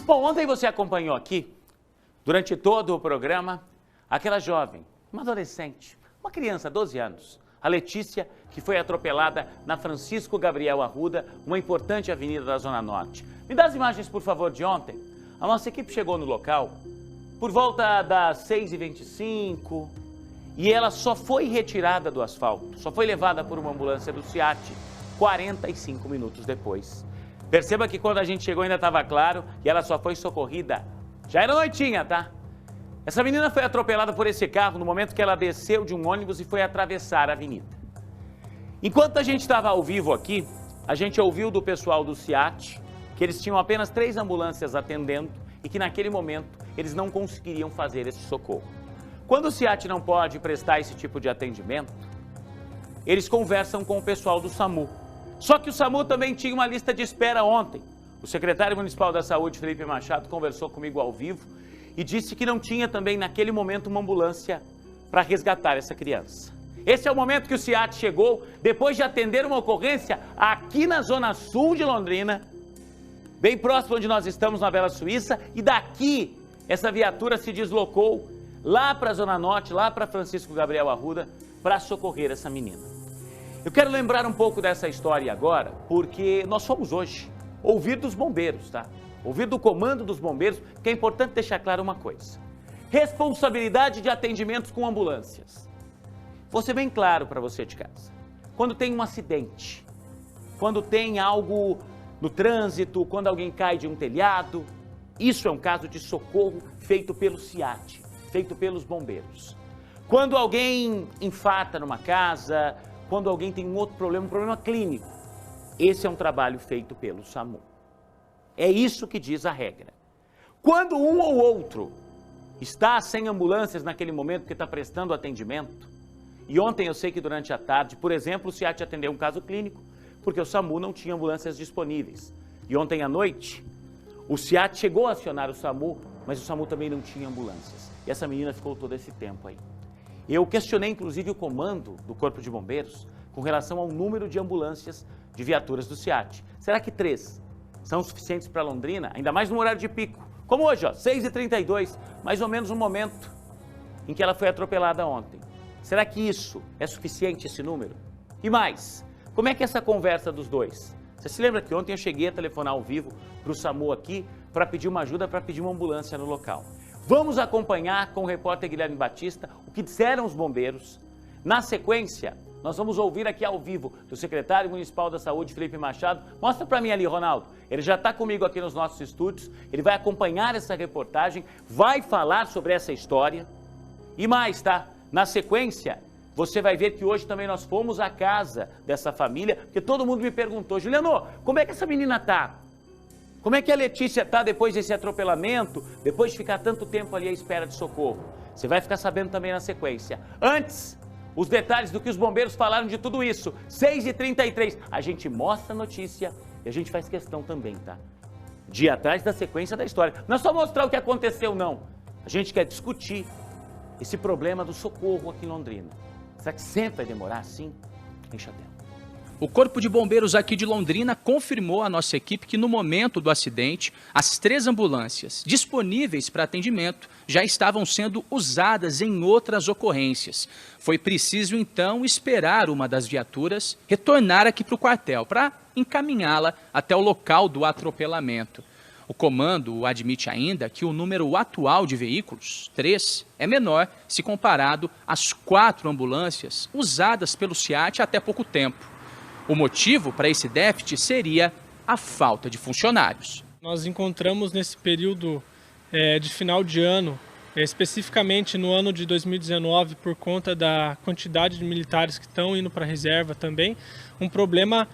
Bom, ontem você acompanhou aqui, durante todo o programa, aquela jovem, uma adolescente, uma criança, 12 anos, a Letícia, que foi atropelada na Francisco Gabriel Arruda, uma importante avenida da Zona Norte. Me dá as imagens, por favor, de ontem. A nossa equipe chegou no local por volta das 6h25 e ela só foi retirada do asfalto, só foi levada por uma ambulância do SEAT 45 minutos depois. Perceba que quando a gente chegou ainda estava claro e ela só foi socorrida. Já era noitinha, tá? Essa menina foi atropelada por esse carro no momento que ela desceu de um ônibus e foi atravessar a avenida. Enquanto a gente estava ao vivo aqui, a gente ouviu do pessoal do SEAT que eles tinham apenas 3 ambulâncias atendendo e que naquele momento eles não conseguiriam fazer esse socorro. Quando o SEAT não pode prestar esse tipo de atendimento, eles conversam com o pessoal do SAMU. Só que o SAMU também tinha uma lista de espera ontem. O secretário municipal da Saúde, Felipe Machado, conversou comigo ao vivo e disse que não tinha também naquele momento uma ambulância para resgatar essa criança. Esse é o momento que o SEAT chegou, depois de atender uma ocorrência aqui na zona sul de Londrina, bem próximo onde nós estamos, na Bela Suíça, e daqui essa viatura se deslocou lá para a Zona Norte, lá para Francisco Gabriel Arruda, para socorrer essa menina. Eu quero lembrar um pouco dessa história agora, porque nós fomos hoje ouvir dos bombeiros, tá? Ouvir do comando dos bombeiros, que é importante deixar claro uma coisa. Responsabilidade de atendimentos com ambulâncias. Vou ser bem claro para você de casa. Quando tem um acidente, quando tem algo no trânsito, quando alguém cai de um telhado, isso é um caso de socorro feito pelo SEAT, feito pelos bombeiros. Quando alguém infarta numa casa, quando alguém tem um outro problema, um problema clínico, esse é um trabalho feito pelo SAMU. É isso que diz a regra. Quando um ou outro está sem ambulâncias naquele momento que está prestando atendimento, e ontem eu sei que durante a tarde, por exemplo, o SEAT atendeu um caso clínico, porque o SAMU não tinha ambulâncias disponíveis. E ontem à noite, o SEAT chegou a acionar o SAMU, mas o SAMU também não tinha ambulâncias. E essa menina ficou todo esse tempo aí. Eu questionei, inclusive, o comando do Corpo de Bombeiros com relação ao número de ambulâncias de viaturas do SEAT. Será que 3 são suficientes para Londrina? Ainda mais no horário de pico. Como hoje, ó, 6h32, mais ou menos o momento em que ela foi atropelada ontem. Será que isso é suficiente, esse número? E mais, como é que é essa conversa dos dois? Você se lembra que ontem eu cheguei a telefonar ao vivo para o SAMU aqui para pedir uma ajuda, para pedir uma ambulância no local. Vamos acompanhar com o repórter Guilherme Batista o que disseram os bombeiros. Na sequência, nós vamos ouvir aqui ao vivo do secretário municipal da Saúde, Felipe Machado. Mostra para mim ali, Ronaldo. Ele já está comigo aqui nos nossos estúdios. Ele vai acompanhar essa reportagem, vai falar sobre essa história. E mais, tá? Na sequência, você vai ver que hoje também nós fomos à casa dessa família, porque todo mundo me perguntou, Juliano, como é que essa menina tá? Como é que a Letícia está depois desse atropelamento, depois de ficar tanto tempo ali à espera de socorro? Você vai ficar sabendo também na sequência. Antes, os detalhes do que os bombeiros falaram de tudo isso. 6h33, a gente mostra a notícia e a gente faz questão também, tá? De ir atrás da sequência da história. Não é só mostrar o que aconteceu, não. A gente quer discutir esse problema do socorro aqui em Londrina. Será que sempre vai demorar assim? Deixa a tela. O Corpo de Bombeiros aqui de Londrina confirmou à nossa equipe que no momento do acidente, as 3 ambulâncias disponíveis para atendimento já estavam sendo usadas em outras ocorrências. Foi preciso então esperar uma das viaturas retornar aqui para o quartel para encaminhá-la até o local do atropelamento. O comando admite ainda que o número atual de veículos, 3, é menor se comparado às 4 ambulâncias usadas pelo SEAT até pouco tempo. O motivo para esse déficit seria a falta de funcionários. Nós encontramos nesse período de final de ano, especificamente no ano de 2019, por conta da quantidade de militares que estão indo para a reserva também, um problema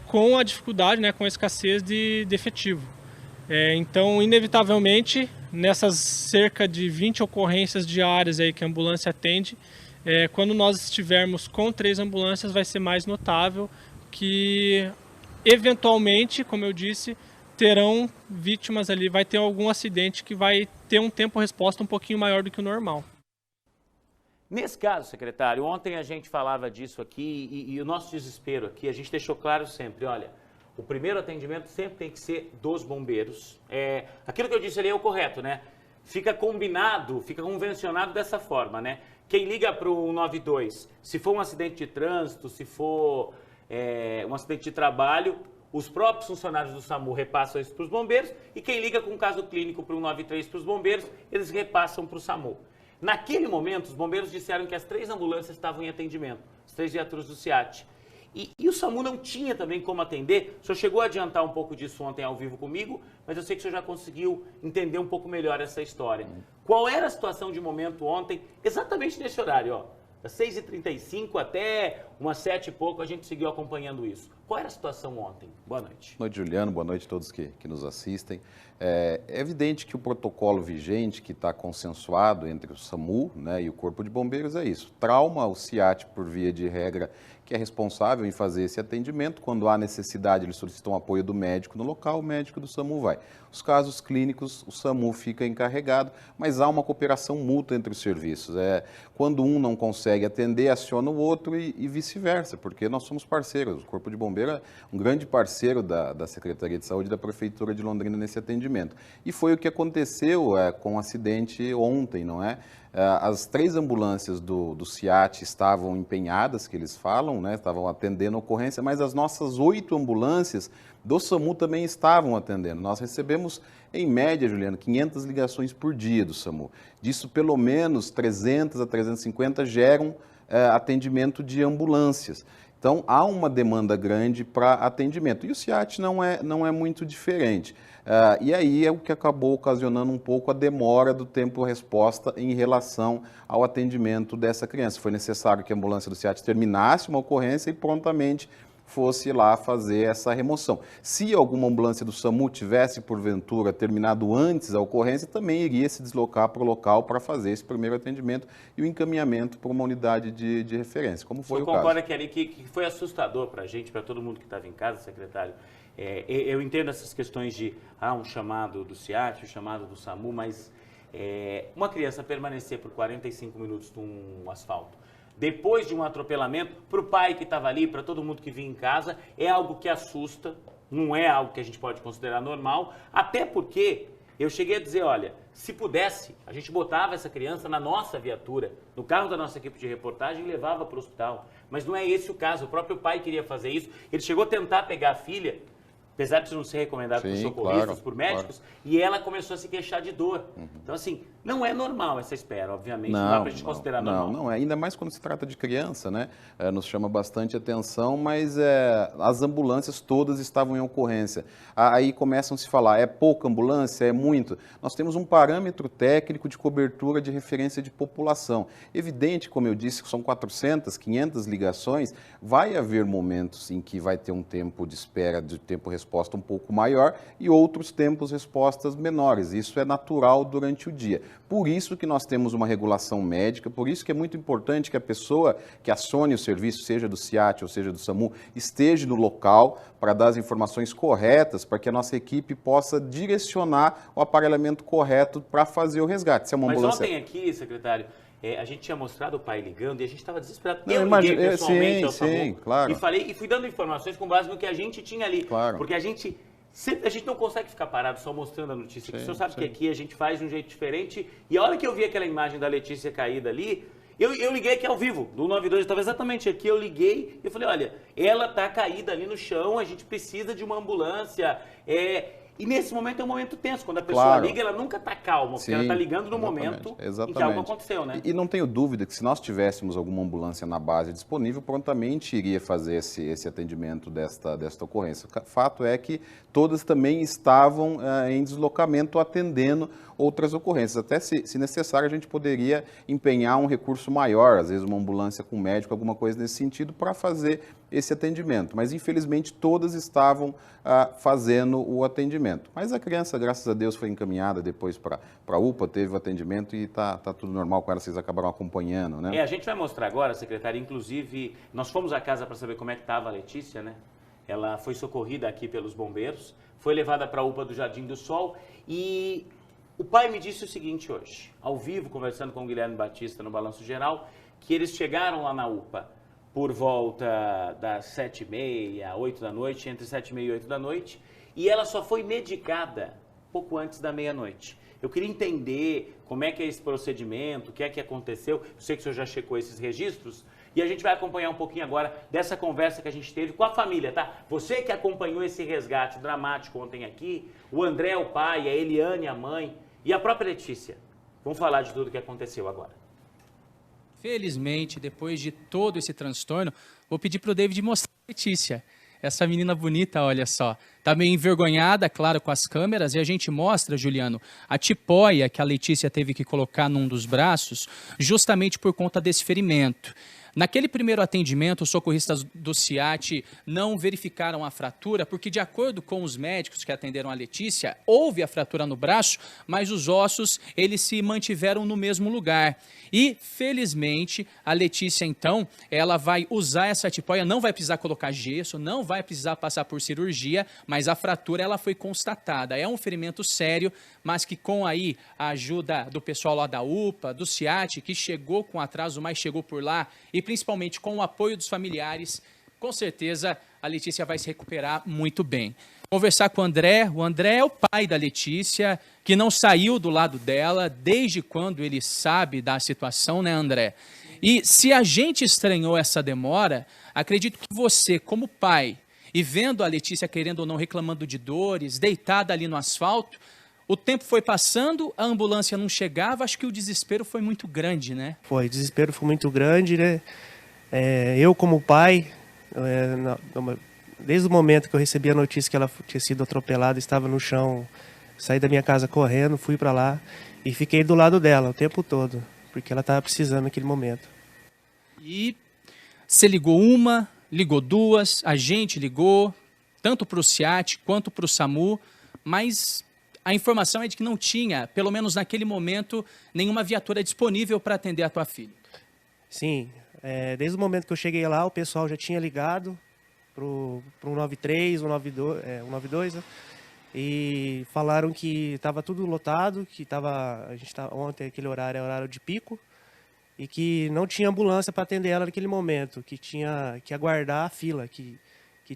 com a dificuldade, com a escassez de efetivo. Então, inevitavelmente, nessas cerca de 20 ocorrências diárias aí que a ambulância atende, quando nós estivermos com 3 ambulâncias, vai ser mais notável que, eventualmente, como eu disse, terão vítimas ali, vai ter algum acidente que vai ter um tempo-resposta um pouquinho maior do que o normal. Nesse caso, secretário, ontem a gente falava disso aqui e o nosso desespero aqui, a gente deixou claro sempre, olha, o primeiro atendimento sempre tem que ser dos bombeiros. Aquilo que eu disse ali é o correto, né? Fica combinado, fica convencionado dessa forma, né? Quem liga para o 192, se for um acidente de trânsito, se for um acidente de trabalho, os próprios funcionários do SAMU repassam isso para os bombeiros e quem liga com um caso clínico para o 193 para os bombeiros, eles repassam para o SAMU. Naquele momento, os bombeiros disseram que as 3 ambulâncias estavam em atendimento, as 3 viaturas do SEAT. E o SAMU não tinha também como atender. O senhor chegou a adiantar um pouco disso ontem ao vivo comigo, mas eu sei que o senhor já conseguiu entender um pouco melhor essa história. Qual era a situação de momento ontem, exatamente nesse horário, ó? Das 6h35 até umas 7 e pouco, a gente seguiu acompanhando isso. Qual era a situação ontem? Boa noite. Boa noite, Juliano. Boa noite a todos que nos assistem. É evidente que o protocolo vigente que está consensuado entre o SAMU, né, e o Corpo de Bombeiros é isso. Trauma, o SEAT, por via de regra, que é responsável em fazer esse atendimento. Quando há necessidade, eles solicitam o apoio do médico no local, o médico do SAMU vai. Os casos clínicos, o SAMU fica encarregado, mas há uma cooperação mútua entre os serviços. Quando um não consegue atender, aciona o outro e vice-versa, porque nós somos parceiros. O Corpo de Bombeiro é um grande parceiro da Secretaria de Saúde e da Prefeitura de Londrina nesse atendimento. E foi o que aconteceu com o acidente ontem, não é? As 3 ambulâncias do SEAT estavam empenhadas, que eles falam, né? Estavam atendendo a ocorrência, mas as nossas 8 ambulâncias do SAMU também estavam atendendo. Nós recebemos, em média, Juliano, 500 ligações por dia do SAMU. Disso, pelo menos 300 a 350 geram atendimento de ambulâncias. Então, há uma demanda grande para atendimento. E o SEAT não é muito diferente. E aí é o que acabou ocasionando um pouco a demora do tempo-resposta em relação ao atendimento dessa criança. Foi necessário que a ambulância do SEAT terminasse uma ocorrência e prontamente fosse lá fazer essa remoção. Se alguma ambulância do SAMU tivesse, porventura, terminado antes a ocorrência, também iria se deslocar para o local para fazer esse primeiro atendimento e o encaminhamento para uma unidade de referência, como foi o caso. Você concorda, Kelly, que foi assustador para a gente, para todo mundo que estava em casa, secretário? Eu entendo essas questões de um chamado do SEAT, um chamado do SAMU, mas uma criança permanecer por 45 minutos num asfalto, depois de um atropelamento, para o pai que estava ali, para todo mundo que vinha em casa, é algo que assusta, não é algo que a gente pode considerar normal, até porque eu cheguei a dizer, olha, se pudesse, a gente botava essa criança na nossa viatura, no carro da nossa equipe de reportagem e levava para o hospital. Mas não é esse o caso, o próprio pai queria fazer isso, ele chegou a tentar pegar a filha, apesar de não ser recomendado por socorristas, claro, por médicos, claro. E ela começou a se queixar de dor. Então, assim, não é normal essa espera, obviamente, não dá para a gente considerar normal. Não, ainda mais quando se trata de criança, né? Nos chama bastante atenção, mas as ambulâncias todas estavam em ocorrência. Aí começam a se falar, é pouca ambulância, é muito? Nós temos um parâmetro técnico de cobertura de referência de população. Evidente, como eu disse, que são 400, 500 ligações, vai haver momentos em que vai ter um tempo de espera, de tempo-resposta um pouco maior e outros tempos respostas menores. Isso é natural durante o dia. Por isso que nós temos uma regulação médica, por isso que é muito importante que a pessoa que acione o serviço, seja do SEAT ou seja do SAMU, esteja no local para dar as informações corretas, para que a nossa equipe possa direcionar o aparelhamento correto para fazer o resgate. Se é uma ambulância... Mas ontem aqui, secretário, a gente tinha mostrado o pai ligando e a gente estava desesperado. Eu liguei pessoalmente ao SAMU, claro. E fui dando informações com base no que a gente tinha ali. Claro. Porque a gente não consegue ficar parado só mostrando a notícia. O senhor sabe que aqui a gente faz de um jeito diferente. E a hora que eu vi aquela imagem da Letícia caída ali, eu liguei aqui ao vivo, do 92, estava exatamente aqui, eu liguei e falei, olha, ela está caída ali no chão, a gente precisa de uma ambulância. E nesse momento é um momento tenso. Quando a pessoa liga, ela nunca está calma, porque ela está ligando no momento em que algo aconteceu, né? E não tenho dúvida que se nós tivéssemos alguma ambulância na base disponível, prontamente iria fazer esse atendimento desta ocorrência. O fato é que todas também estavam em deslocamento atendendo outras ocorrências. Até se necessário, a gente poderia empenhar um recurso maior, às vezes uma ambulância com médico, alguma coisa nesse sentido, para fazer esse atendimento. Mas, infelizmente, todas estavam fazendo o atendimento. Mas a criança, graças a Deus, foi encaminhada depois para a UPA, teve o atendimento e está tudo normal com ela, vocês acabaram acompanhando, né? A gente vai mostrar agora, secretária, inclusive, nós fomos à casa para saber como é que estava a Letícia, né? Ela foi socorrida aqui pelos bombeiros, foi levada para a UPA do Jardim do Sol e o pai me disse o seguinte hoje, ao vivo, conversando com o Guilherme Batista no Balanço Geral, que eles chegaram lá na UPA. por volta das 7h30, 8 da noite, entre 7h30 e 8 da noite, e ela só foi medicada pouco antes da meia-noite. Eu queria entender como é que é esse procedimento, o que é que aconteceu. Eu sei que o senhor já checou esses registros. E a gente vai acompanhar um pouquinho agora dessa conversa que a gente teve com a família, tá? Você que acompanhou esse resgate dramático ontem aqui, o André, o pai, a Eliane, a mãe e a própria Letícia. Vamos falar de tudo o que aconteceu agora. Felizmente, depois de todo esse transtorno, vou pedir para o David mostrar a Letícia. Essa menina bonita, olha só. Tá meio envergonhada, claro, com as câmeras. E a gente mostra, Juliano, a tipóia que a Letícia teve que colocar num dos braços, justamente por conta desse ferimento. Naquele primeiro atendimento, os socorristas do SEAT não verificaram a fratura, porque de acordo com os médicos que atenderam a Letícia, houve a fratura no braço, mas os ossos, eles se mantiveram no mesmo lugar. E, felizmente, a Letícia, então, ela vai usar essa tipóia, não vai precisar colocar gesso, não vai precisar passar por cirurgia, mas a fratura, ela foi constatada. É um ferimento sério, mas que com aí a ajuda do pessoal lá da UPA, do SEAT, que chegou com atraso, mas chegou por lá, e principalmente com o apoio dos familiares, com certeza a Letícia vai se recuperar muito bem. Conversar com o André é o pai da Letícia, que não saiu do lado dela desde quando ele sabe da situação, né, André? E se a gente estranhou essa demora, acredito que você, como pai, e vendo a Letícia querendo ou não reclamando de dores, deitada ali no asfalto, o tempo foi passando, a ambulância não chegava, acho que o desespero foi muito grande, né? Foi, o desespero foi muito grande, né? Eu como pai, desde o momento que eu recebi a notícia que ela tinha sido atropelada, estava no chão, saí da minha casa correndo, fui para lá e fiquei do lado dela o tempo todo, porque ela estava precisando naquele momento. E você ligou uma, ligou duas, a gente ligou, tanto para o SEAT quanto para o SAMU, mas a informação é de que não tinha, pelo menos naquele momento, nenhuma viatura disponível para atender a tua filha. Sim, desde o momento que eu cheguei lá, o pessoal já tinha ligado para o 193, 192, né? E falaram que estava tudo lotado, que ontem aquele horário é horário de pico, e que não tinha ambulância para atender ela naquele momento, que tinha que aguardar a fila, que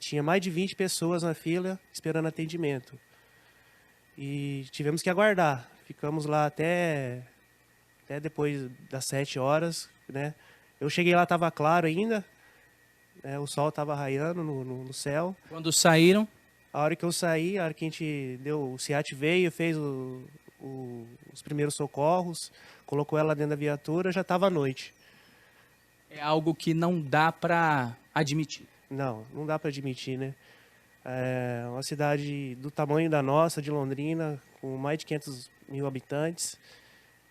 tinha mais de 20 pessoas na fila esperando atendimento. E tivemos que aguardar. Ficamos lá até depois das 7 horas, né? Eu cheguei lá, estava claro ainda, né? O sol estava raiando no céu. Quando saíram? A hora que eu saí, a hora que a gente o SEAT veio, fez os primeiros socorros, colocou ela dentro da viatura, já estava à noite. É algo que não dá para admitir. Não dá para admitir, né? É uma cidade do tamanho da nossa, de Londrina, com mais de 500 mil habitantes.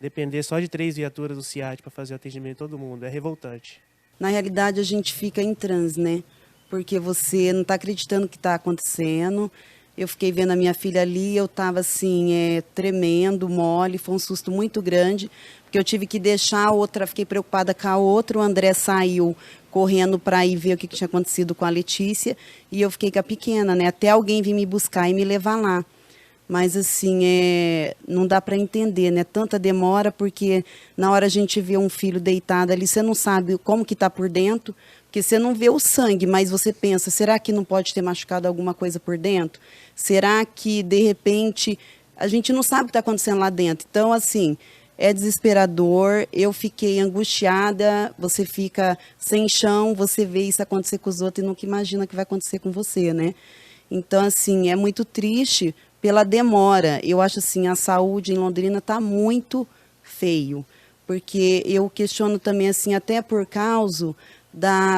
Depender só de 3 viaturas do SEAT para fazer o atendimento de todo mundo é revoltante. Na realidade, a gente fica em transe, né? Porque você não está acreditando o que está acontecendo. Eu fiquei vendo a minha filha ali, eu estava assim, tremendo, mole, foi um susto muito grande, porque eu tive que deixar a outra, fiquei preocupada com a outra, o André saiu correndo para ir ver o que tinha acontecido com a Letícia, e eu fiquei com a pequena, né? Até alguém vir me buscar e me levar lá. Mas assim, não dá para entender, né? Tanta demora, porque na hora a gente vê um filho deitado ali, você não sabe como que está por dentro, porque você não vê o sangue, mas você pensa, será que não pode ter machucado alguma coisa por dentro? Será que, de repente, a gente não sabe o que está acontecendo lá dentro? Então, assim, é desesperador, eu fiquei angustiada, você fica sem chão, você vê isso acontecer com os outros e nunca imagina que vai acontecer com você, né? Então, assim, é muito triste pela demora. Eu acho assim, a saúde em Londrina está muito feio, porque eu questiono também, assim, até por causa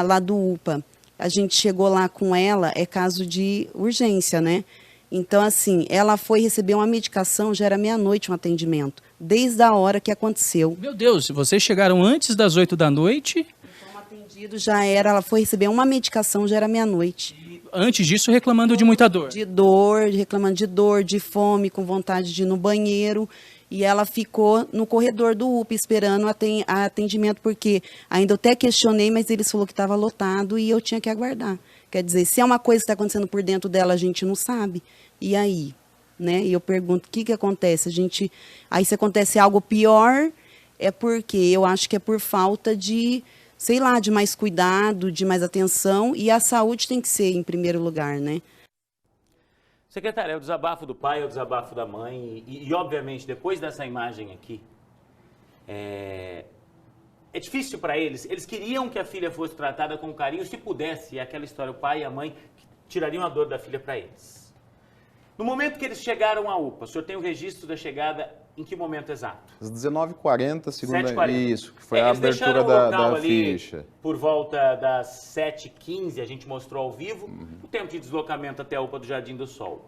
lá do UPA. A gente chegou lá com ela, é caso de urgência, né? Então, assim, ela foi receber uma medicação, já era meia-noite um atendimento, desde a hora que aconteceu. Meu Deus, vocês chegaram antes das 8 da noite? Então, o atendido já era, ela foi receber uma medicação, já era meia-noite. Antes disso, reclamando de muita dor? Reclamando de dor, de fome, com vontade de ir no banheiro. E ela ficou no corredor do UPA esperando atendimento, porque ainda eu até questionei, mas eles falaram que estava lotado e eu tinha que aguardar. Quer dizer, se é uma coisa que está acontecendo por dentro dela, a gente não sabe. E aí? Né? E eu pergunto, o que acontece? Aí se acontece algo pior, é porque eu acho que é por falta de sei lá, de mais cuidado, de mais atenção, e a saúde tem que ser em primeiro lugar, né? Secretária, é o desabafo do pai, é o desabafo da mãe e obviamente, depois dessa imagem aqui, é difícil para eles. Eles queriam que a filha fosse tratada com carinho, se pudesse, é aquela história, o pai e a mãe tirariam a dor da filha para eles. No momento que eles chegaram à UPA, o senhor tem o registro da chegada em que momento exato? Às 19h40, segundo 7h40. Isso, que foi a abertura da ficha. Por volta das 7h15, a gente mostrou ao vivo, o tempo de deslocamento até a UPA do Jardim do Sol.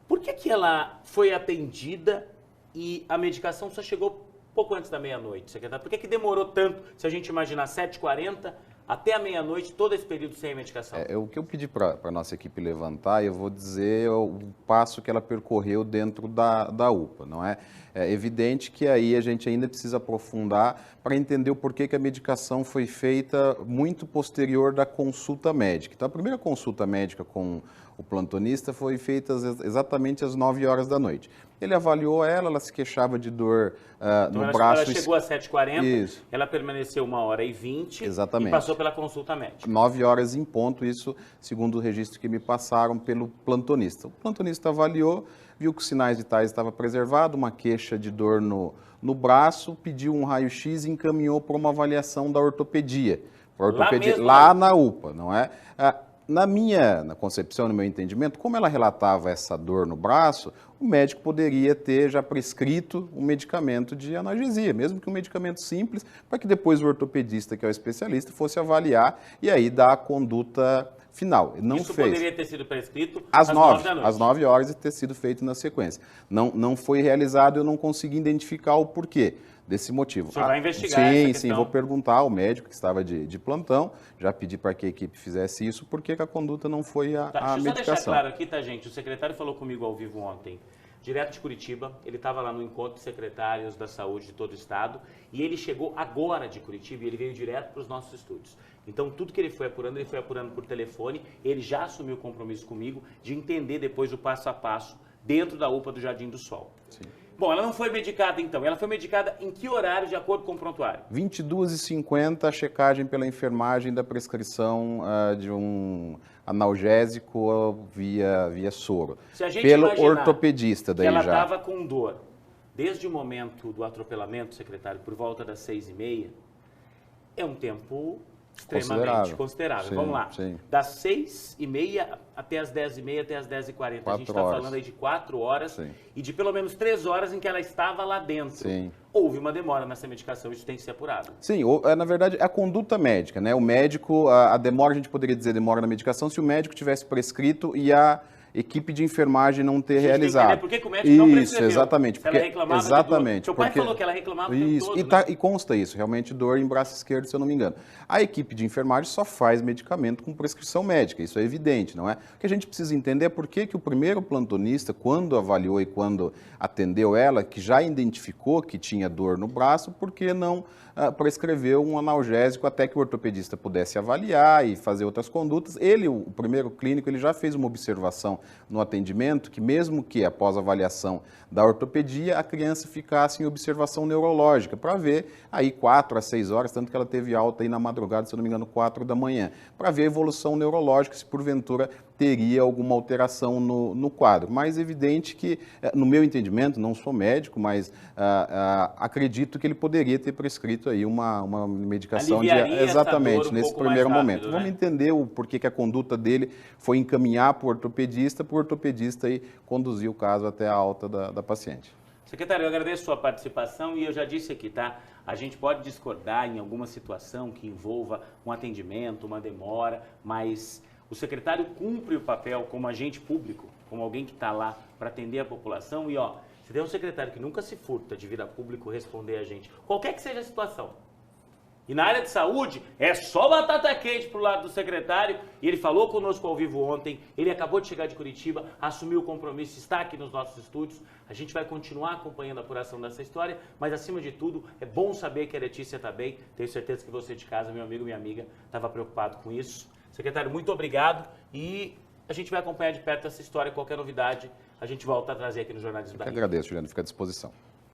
Por que ela foi atendida e a medicação só chegou pouco antes da meia-noite, secretário? Por que demorou tanto, se a gente imaginar 7h40 até a meia-noite, todo esse período sem medicação? O que eu pedi para a nossa equipe levantar, eu vou dizer o passo que ela percorreu dentro da UPA, não é? É evidente que aí a gente ainda precisa aprofundar para entender o porquê que a medicação foi feita muito posterior da consulta médica. Então, a primeira consulta médica com o plantonista foi feita exatamente às 9h da noite. Ele avaliou ela se queixava de dor no braço. Ela chegou às 7h40, ela permaneceu 1h20 Exatamente. E passou pela consulta médica. 9h em ponto, isso segundo o registro que me passaram pelo plantonista. O plantonista avaliou, viu que os sinais vitais estavam preservados, uma queixa de dor no braço, pediu um raio-x e encaminhou para uma avaliação da ortopedia. Lá na UPA, não é? Na minha concepção, no meu entendimento, como ela relatava essa dor no braço, o médico poderia ter já prescrito um medicamento de analgesia, mesmo que um medicamento simples, para que depois o ortopedista, que é o especialista, fosse avaliar e aí dar a conduta final. Não Isso fez. Poderia ter sido prescrito às 9 da noite. Às 9h e ter sido feito na sequência. Não foi realizado, eu não consegui identificar o porquê desse motivo. O senhor vai investigar essa questão? Sim, vou perguntar ao médico que estava de plantão, já pedi para que a equipe fizesse isso, porque a conduta não foi a Deixa eu medicação. só deixar claro aqui, tá, gente? O secretário falou comigo ao vivo ontem, direto de Curitiba, ele estava lá no encontro de secretários da saúde de todo o estado, e ele chegou agora de Curitiba e ele veio direto para os nossos estúdios. Então, tudo que ele foi apurando por telefone, ele já assumiu o compromisso comigo de entender depois o passo a passo dentro da UPA do Jardim do Sol. Sim. Bom, ela não foi medicada então, ela foi medicada em que horário de acordo com o prontuário? 22h50, a checagem pela enfermagem da prescrição de um analgésico via soro. Se a gente pelo imaginar ortopedista daí que ela já. estava com dor desde o momento do atropelamento, secretário, por volta das 6h30, é um tempo extremamente considerável. Sim, Vamos lá. Sim. Das 6h30 até as 10h30, até as 10h40. A gente está falando aí de 4 horas Sim. e de pelo menos 3 horas em que ela estava lá dentro. Sim. Houve uma demora nessa medicação, isso tem que ser apurado. Sim, na verdade, é a conduta médica, né? O médico, a demora, a gente poderia dizer demora na medicação, se o médico tivesse prescrito e a equipe de enfermagem não ter realizado. Por que o médico não prescreveu? Isso, exatamente. Se ela reclamava exatamente. de dor. Seu pai falou que ela reclamava o tempo todo, E consta isso, realmente dor em braço esquerdo, se eu não me engano. A equipe de enfermagem só faz medicamento com prescrição médica, isso é evidente, não é? O que a gente precisa entender é por que o primeiro plantonista, quando avaliou e quando atendeu ela, que já identificou que tinha dor no braço, por que não prescreveu um analgésico até que o ortopedista pudesse avaliar e fazer outras condutas. Ele, o primeiro clínico, ele já fez uma observação no atendimento que mesmo que após a avaliação da ortopedia, a criança ficasse em observação neurológica para ver aí 4 a 6 horas, tanto que ela teve alta aí na madrugada, se eu não me engano, 4 da manhã, para ver a evolução neurológica, se porventura teria alguma alteração no quadro. Mas é evidente que, no meu entendimento, não sou médico, mas acredito que ele poderia ter prescrito aí uma medicação exatamente nesse primeiro momento. Né? Vamos entender o porquê que a conduta dele foi encaminhar para o ortopedista aí conduzir o caso até a alta da paciente. Secretário, eu agradeço a sua participação e eu já disse aqui, tá? A gente pode discordar em alguma situação que envolva um atendimento, uma demora, mas o secretário cumpre o papel como agente público, como alguém que está lá para atender a população e, ó, se tem um secretário que nunca se furta de vir a público responder a gente, qualquer que seja a situação. E na área de saúde, é só batata quente pro lado do secretário. E ele falou conosco ao vivo ontem, ele acabou de chegar de Curitiba, assumiu o compromisso, está aqui nos nossos estúdios. A gente vai continuar acompanhando a apuração dessa história, mas acima de tudo, é bom saber que a Letícia está bem. Tenho certeza que você de casa, meu amigo, minha amiga, estava preocupado com isso. Secretário, muito obrigado e a gente vai acompanhar de perto essa história. Qualquer novidade, a gente volta a trazer aqui no Jornalismo da Rio. Agradeço, Juliano, fica à disposição.